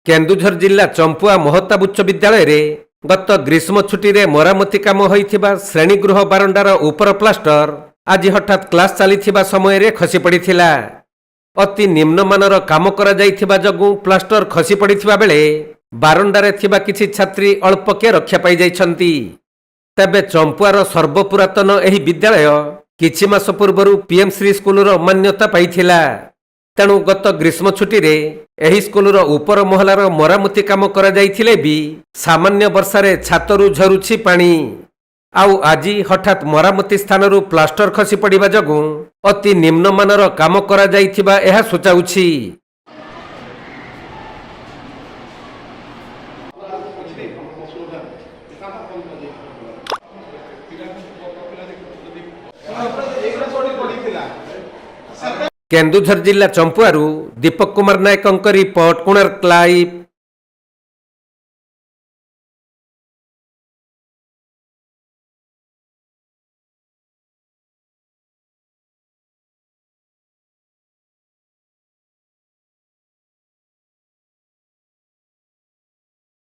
केन्दुझर जिला चंपुआ महताब उच्च विद्यालय रे गत ग्रीष्म छुट्टी रे मरामती काम होइथिबा श्रेणीगृह बारंडार उपर प्लास्टर आज हठात क्लास चलीथिबा समय रे खसी पड़िथिला। अति निम्नमानर काम करा जाइथिबा जगु प्लास्टर खसी पड़िथिबा बेले बारंडारे थिबा किछि छात्री अल्पके रक्षा पाई जाइछंती। तबे चंपुआर सर्वपुरातन एही विद्यालय किछि मास पूर्वरु पीएम श्री स्कूलर मान्यता पाइथिला। तेणु गत ग्रीष्म छुट्टी रे एही स्कूलर उपर महलार मरामती काम करा जाइथिले भी सामान्य वर्षारे छातरु झरुछि पानी। आउ आजी हठात मरामती स्थानरु प्लास्टर खसी पड़िबा जगु अति निम्नमानर काम करा जाइथिबा एहा सूचाउछि। केन्दुझर जिला चंपुआरु दीपक कुमार नायक रिपोर्ट कोणार्क लाइव।